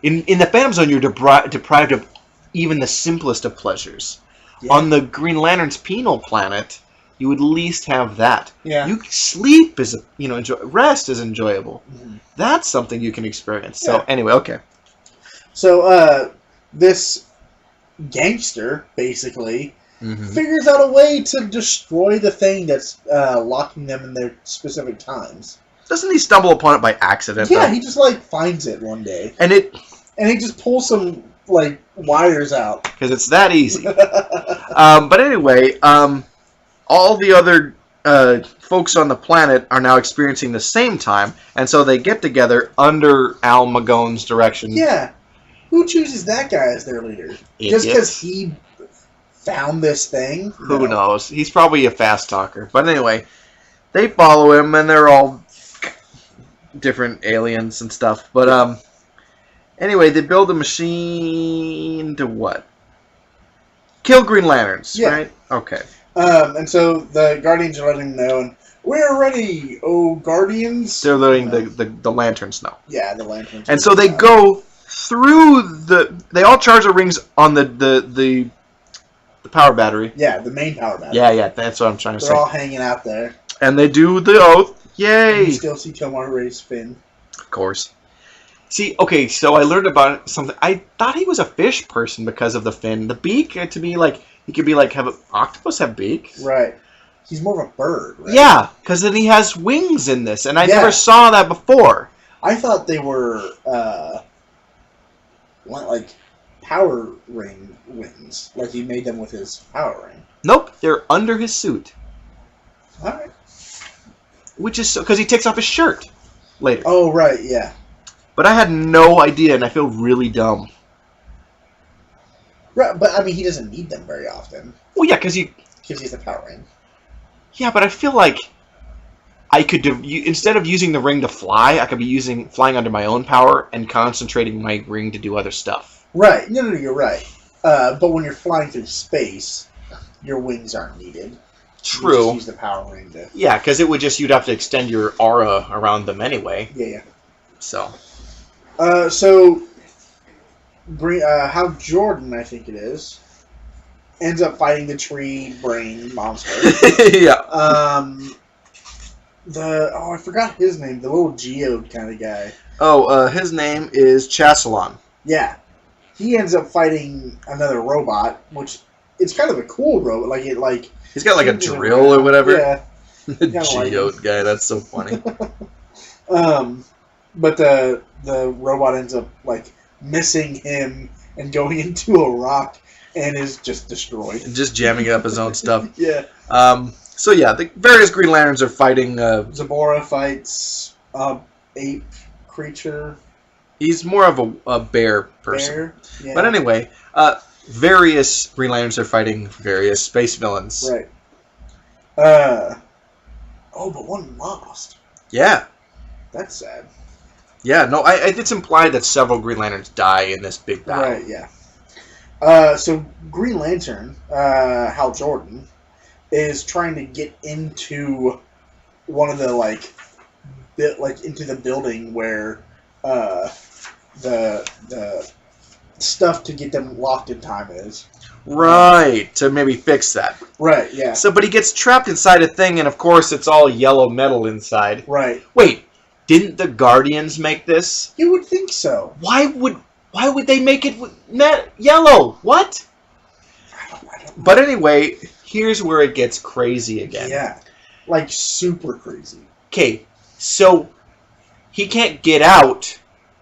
in the Phantom Zone, you're deprived of even the simplest of pleasures. Yeah. On the Green Lantern's penal planet, you would at least have that. Yeah. You sleep is rest is enjoyable. Mm-hmm. That's something you can experience. Yeah. So anyway, okay. So this gangster basically figures out a way to destroy the thing that's locking them in their specific times. Doesn't he stumble upon it by accident? Yeah, he just finds it one day, and he just pulls some wires out because it's that easy. But anyway, all the other folks on the planet are now experiencing the same time, and so they get together under Al Magone's direction. Yeah. Who chooses that guy as their leader? Just because he found this thing? Who knows? He's probably a fast talker. But anyway, they follow him, and they're all different aliens and stuff. But anyway, they build a machine to what? Kill Green Lanterns, right? Okay. And so the Guardians are letting them know, and we're ready, oh Guardians. They're letting the Lanterns know. Yeah, the Lanterns. And so they go through they all charge the rings on the power battery. Yeah, the main power battery. Yeah, that's what I'm trying to say. They're all hanging out there. And they do the oath. Yay! And you still see Tomar Ray's fin. Of course. See, okay, so I learned about something. I thought he was a fish person because of the fin. The beak, to me, he could be have an octopus have beak. Right. He's more of a bird, right? Yeah, because then he has wings in this, and I never saw that before. I thought they were, power ring wings. Like he made them with his power ring. Nope, they're under his suit. Alright. Which is because he takes off his shirt later. Oh, right, yeah. But I had no idea, and I feel really dumb. Right, but I mean, he doesn't need them very often. Well, yeah, because he's the power ring. Yeah, but I feel like I could instead of using the ring to fly, I could be flying under my own power and concentrating my ring to do other stuff. Right. No, you're right. But when you're flying through space, your wings aren't needed. True. You just use the power ring to... Yeah, because you'd have to extend your aura around them anyway. Yeah. So Hal Jordan, I think it is, ends up fighting the tree brain monster. Yeah. I forgot his name. The little geode kind of guy. Oh, his name is Chassalon. Yeah. He ends up fighting another robot, which it's kind of a cool robot. He's got a drill or whatever. Yeah. The geode guy. That's so funny. But the robot ends up missing him and going into a rock and is just destroyed. Just jamming up his own stuff. Yeah. So yeah, the various Green Lanterns are fighting. Zabora fights ape creature. He's more of a bear person. Bear? Yeah. But anyway, various Green Lanterns are fighting various space villains. Right. But one lost. Yeah. That's sad. Yeah, no, it's implied that several Green Lanterns die in this big battle. Right, yeah. So Green Lantern, Hal Jordan, is trying to get into one of the into the building where the stuff to get them locked in time is. Right, to maybe fix that. Right, yeah. So, but he gets trapped inside a thing, and of course it's all yellow metal inside. Right. Wait, didn't the Guardians make this? You would think so. Why would they make it yellow? What? I don't. But anyway, here's where it gets crazy again. Yeah, like super crazy. Okay, so he can't get out,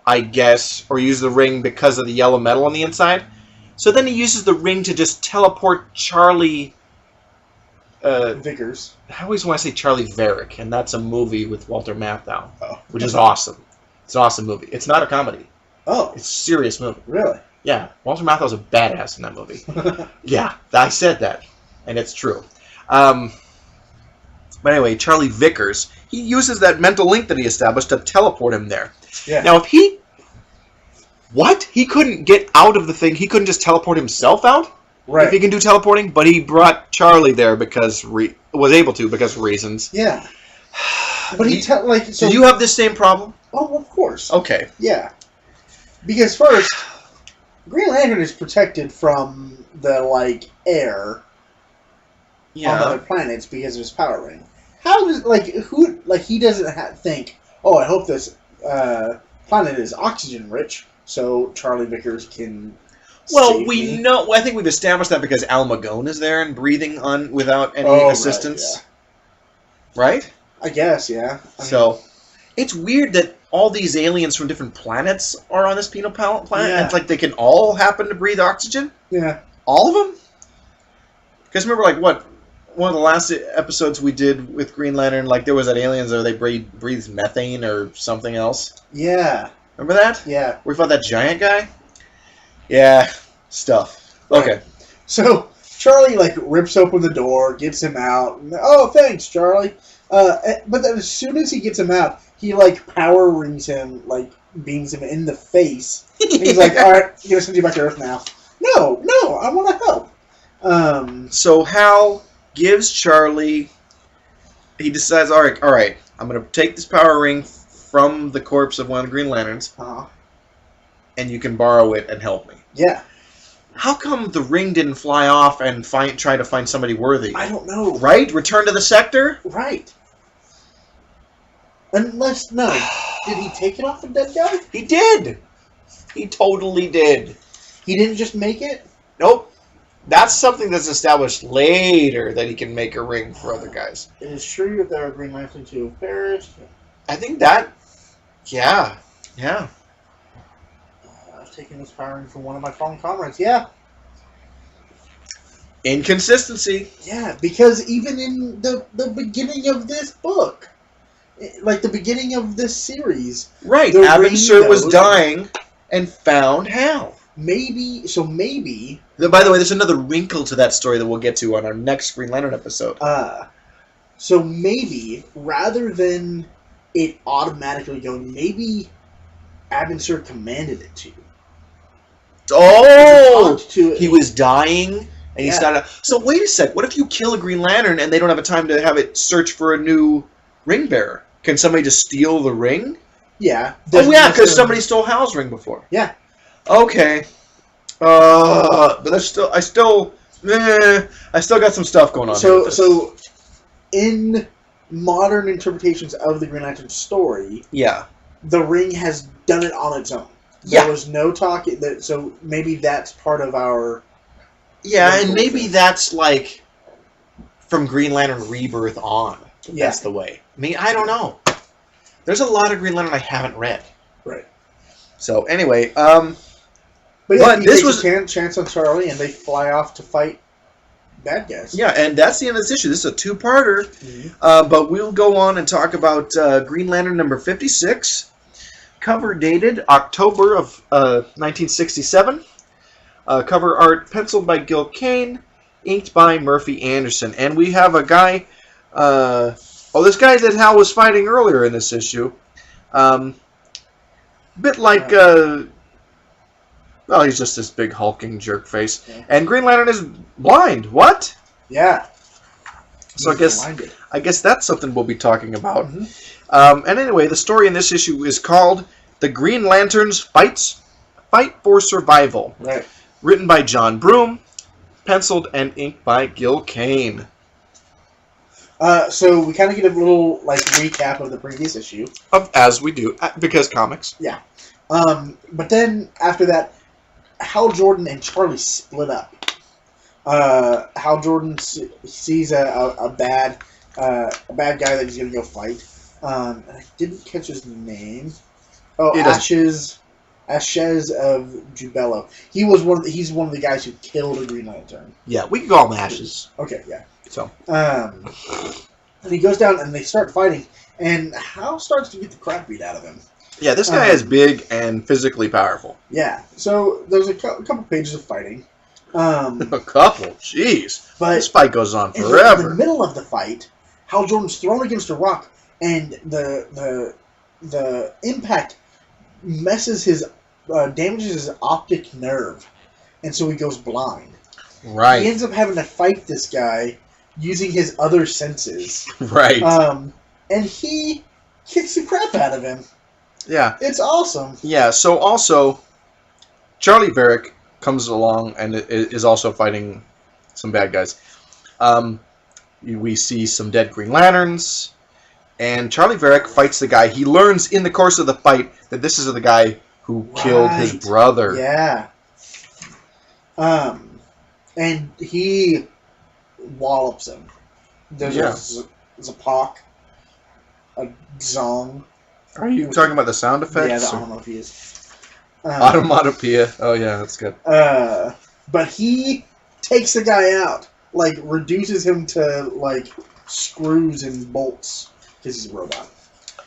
I guess, or use the ring because of the yellow metal on the inside. So then he uses the ring to just teleport Charlie... Vickers. I always want to say Charlie Varick, and that's a movie with Walter Matthau, Oh. which is awesome. It's an awesome movie. It's not a comedy. Oh. It's a serious movie. Really? Yeah, Walter Matthau's a badass in that movie. Yeah, I said that, and it's true. But anyway, Charlie Vickers, he uses that mental link that he established to teleport him there. Yeah. Now, if he... What? He couldn't get out of the thing? He couldn't just teleport himself out? Right. If he can do teleporting? But he brought Charlie there because... was able to because of reasons. Yeah. But so do you have this same problem? Oh, of course. Okay. Yeah. Because first, Green Lantern is protected from the, air on other planets because of his power ring. How does, he doesn't think, oh, I hope this planet is oxygen-rich, so Charlie Vickers can Well, we know. I think we've established that because Al Magone is there and breathing on without any assistance. Right? I guess, yeah. So, it's weird that all these aliens from different planets are on this penal planet. Yeah. It's like they can all happen to breathe oxygen? Yeah. All of them? Because remember, one of the last episodes we did with Green Lantern, there was that aliens where they breathed methane or something else. Yeah. Remember that? Yeah. We fought that giant guy? Yeah. Stuff. Okay. Right. So, Charlie, rips open the door, gets him out. Oh, thanks, Charlie. But then as soon as he gets him out, he, power rings him, beams him in the face. And he's like, all right, I'm going to send you back to Earth now. No, I want to help. So Hal gives Charlie... He decides, all right, I'm going to take this power ring from the corpse of one of the Green Lanterns, and you can borrow it and help me. Yeah. How come the ring didn't fly off and try to find somebody worthy? I don't know. Right? Return to the sector? Right. Unless, no. Did he take it off the dead guy? He did! He totally did. He didn't just make it? Nope. That's something that's established later, that he can make a ring for other guys. It is true that there are Green Lanterns who have perished. I think that... Yeah. Yeah. I've taken this power ring from one of my fallen comrades. Yeah. Inconsistency. Yeah, because even in the beginning of this book, the beginning of this series... Right, Abin was dying and found Hal. Maybe... By the way, there's another wrinkle to that story that we'll get to on our next Green Lantern episode. So maybe, rather than it automatically going, maybe Abin commanded it to. Oh! He was dying, and he started... So wait a sec, what if you kill a Green Lantern and they don't have a time to have it search for a new ring bearer? Can somebody just steal the ring? Yeah. Oh yeah, because somebody stole Hal's ring before. Yeah. Okay. But I still got some stuff going on. So in modern interpretations of the Green Lantern story, the ring has done it on its own. There was no talk. So maybe that's part of our. Yeah, and maybe that's from Green Lantern Rebirth on. That's the way. I mean, I don't know. There's a lot of Green Lantern I haven't read. Right. So anyway, But this was a chance on Charlie, and they fly off to fight bad guys. Yeah, and that's the end of this issue. This is a two-parter, but we'll go on and talk about Green Lantern number 56, cover dated October of 1967, cover art penciled by Gil Kane, inked by Murphy Anderson, and we have a guy. This guy that Hal was fighting earlier in this issue. Bit like, well, he's just this big hulking jerk face. Yeah. And Green Lantern is blind. What? Yeah. So I guess that's something we'll be talking about. Mm-hmm. And anyway, the story in this issue is called "The Green Lanterns Fight for Survival." Right. Written by John Broome, penciled and inked by Gil Kane. So we kind of get a little recap of the previous issue. As we do, because comics. Yeah. But then after that, Hal Jordan and Charlie split up. Hal Jordan sees a bad guy that he's gonna go fight. I didn't catch his name. Oh, Ashes of Jubello. He's one of the guys who killed a Green Lantern. Yeah, we can call him Ashes. Okay, yeah. So. And he goes down and they start fighting, and Hal starts to get the crap beat out of him. Yeah, this guy is big and physically powerful. Yeah. So there's a couple pages of fighting. A couple? Jeez. But this fight goes on forever. In the middle of the fight, Hal Jordan's thrown against a rock, and the impact damages his optic nerve, and so he goes blind. Right. He ends up having to fight this guy using his other senses. Right. And he kicks the crap out of him. Yeah. It's awesome. Yeah, so also, Charlie Varick comes along and is also fighting some bad guys. We see some dead Green Lanterns, and Charlie Varick fights the guy. He learns in the course of the fight that this is the guy who killed his brother. Yeah. And he wallops him. There's a Zapak, a Zong. Are you talking about the sound effects? Yeah, the onomatopoeias. Automatopoeia. Oh, yeah, that's good. But he takes the guy out. Reduces him to, screws and bolts. Because he's a robot.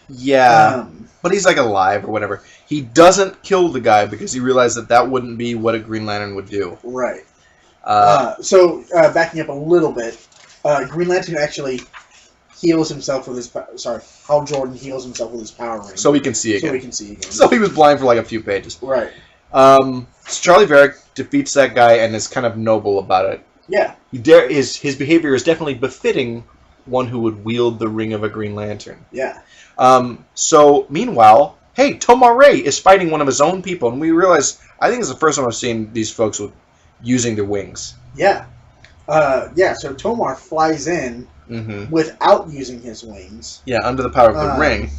Yeah. But he's, alive or whatever. He doesn't kill the guy because he realized that wouldn't be what a Green Lantern would do. Right. So, backing up a little bit, Green Lantern actually heals himself with his... Hal Jordan heals himself with his power ring. So he can see again. So he was blind for a few pages. Right. So Charlie Varick defeats that guy and is kind of noble about it. Yeah. His behavior is definitely befitting one who would wield the ring of a Green Lantern. Yeah. So, meanwhile, hey, Tomar Ray is fighting one of his own people, and we realize, I think it's the first time I've seen these folks using their wings. Yeah. So Tomar flies in without using his wings. Yeah, under the power of the ring.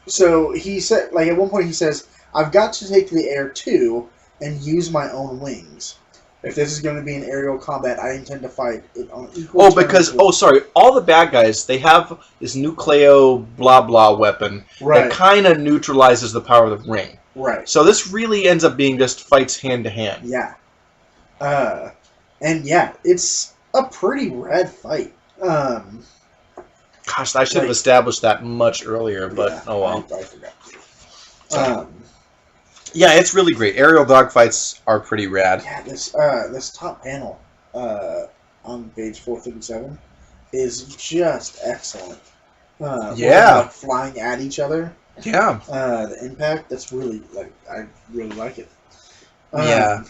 So he said, at one point he says, "I've got to take to the air too and use my own wings. If this is going to be an aerial combat, I intend to fight it on equal terms." All the bad guys, they have this nucleo blah blah weapon that kind of neutralizes the power of the ring. Right. So this really ends up being just fights hand to hand. Yeah. And yeah, it's a pretty rad fight. Gosh, I should have established that much earlier, but oh well. I forgot. Yeah, it's really great. Aerial dogfights are pretty rad. Yeah, this top panel on page 437 is just excellent. Flying at each other. Yeah. The impact, that's really, I really like it. Yeah.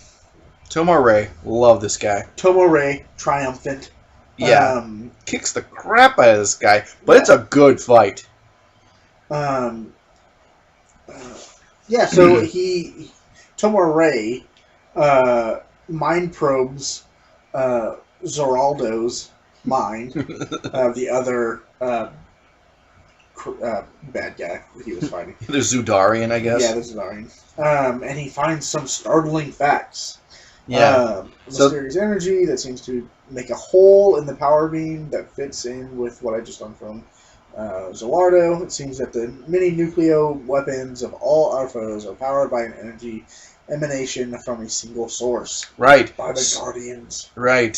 Tomar Ray, love this guy. Tomar Ray, triumphant. Yeah. Kicks the crap out of this guy, but it's a good fight. Yeah, so Tomar Ray, mind probes Zoraldo's mind, the other bad guy that he was fighting. The Zudarian, I guess. Yeah, the Zudarian. And he finds some startling facts. Yeah. Mysterious energy that seems to make a hole in the power beam that fits in with what I just learned from Zolardo. It seems that the many nucleo weapons of all our foes are powered by an energy emanation from a single source. Right. By the Guardians. Right.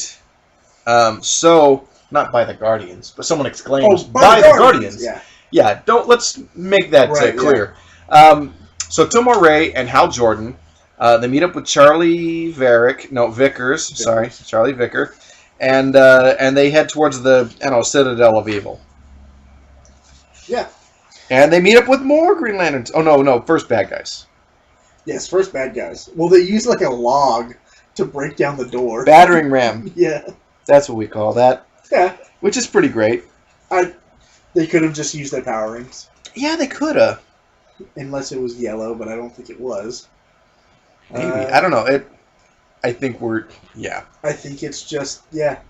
So, not by the Guardians, but someone exclaims, by the Guardians! Yeah. Yeah, let's make that clear. Yeah. So Tomar Ray and Hal Jordan, they meet up with Charlie Vickers. Sorry, Charlie Vicker. And they head towards the Citadel of Evil. Yeah. And they meet up with more Green Lanterns. Oh, no, first bad guys. Yes, first bad guys. Well, they use like a log to break down the door. Battering ram. Yeah. That's what we call that. Yeah. Which is pretty great. They could have just used their power rings. Yeah, they could have. Unless it was yellow, but I don't think it was. Maybe. I don't know. I think yeah. I think it's just, yeah.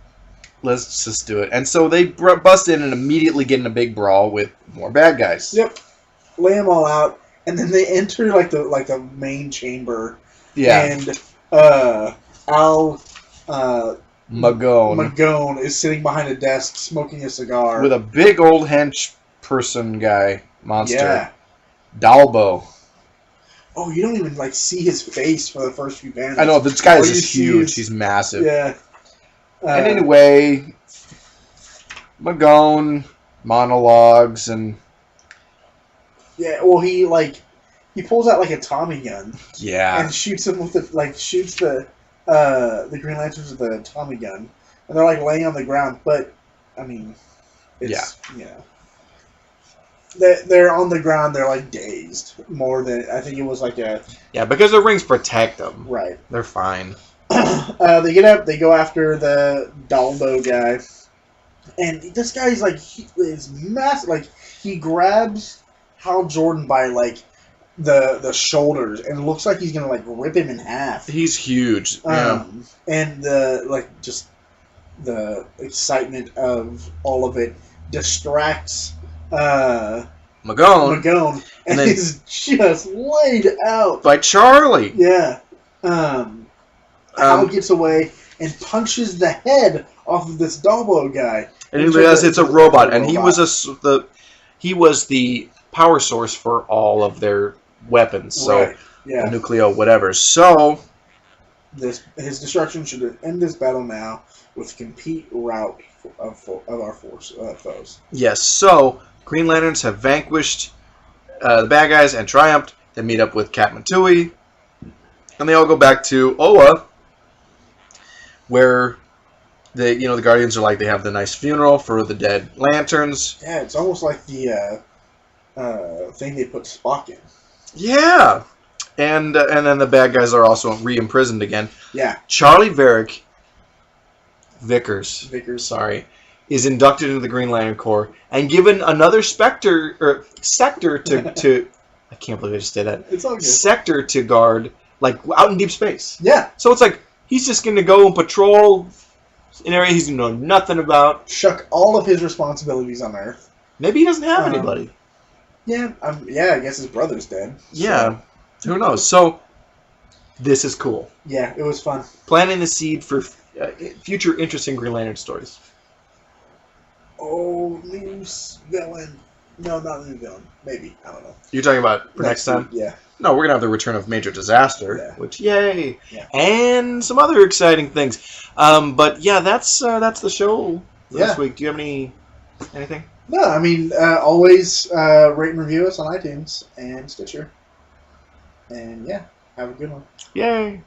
Let's just do it. And so they bust in and immediately get in a big brawl with more bad guys. Yep. Lay them all out, and then they enter like the main chamber. Yeah. And Al Magone is sitting behind a desk smoking a cigar with a big old hench person guy monster. Yeah. Dalbo. Oh, you don't even like see his face for the first few panels. I know this guy is All you just see huge. is- He's massive. Yeah. And anyway, Magone monologues and Yeah. Well, he pulls out like a Tommy gun yeah, and shoots him with shoots the Green Lanterns with the Tommy gun, and they're like laying on the ground. But I mean, it's they're on the ground. They're like dazed more than I think it was like a because the rings protect them. right. They're fine. They get up. They go after the Dalbo guy, and this guy's like he is massive. Like he grabs Hal Jordan by like the shoulders, and it looks like he's gonna like rip him in half. He's huge. Yeah. And the excitement of all of it distracts Magone, and then- he's just laid out by Charlie. Yeah. Hal gets away and punches the head off of this Dalbo guy. And he realizes it's a robot, and he was he was the power source for all of their weapons. So Right. Yeah. nucleo, whatever. So His destruction should end this battle now with complete rout of our foes. yes, so Green Lanterns have vanquished the bad guys and triumphed. They meet up with Kat Matui, and they all go back to Oa, where the Guardians are like they have the nice funeral for the dead Lanterns. Yeah, it's almost like the thing they put Spock in. Yeah, and then the bad guys are also re-imprisoned again. Yeah. Charlie Vickers, Sorry. is inducted into the Green Lantern Corps and given another sector to I can't believe I just did that. It's all good. Sector to guard, like out in deep space. Yeah. So it's like he's just going to go and patrol an area he's going to know nothing about. Shuck all of his responsibilities on Earth. Maybe he doesn't have anybody. Yeah. I guess his brother's dead. Yeah. Who knows? So this is cool. Yeah, it was fun. Planting the seed for future interesting Green Lantern stories. Oh, new villain. No, not new villain. Maybe. I don't know. You're talking about for next time? Yeah. No, we're going to have the return of Major Disaster, Yeah. which, yay! Yeah. And some other exciting things. But yeah, that's the show for this week. Do you have anything? No, I mean, always rate and review us on iTunes and Stitcher. And yeah, have a good one. Yay!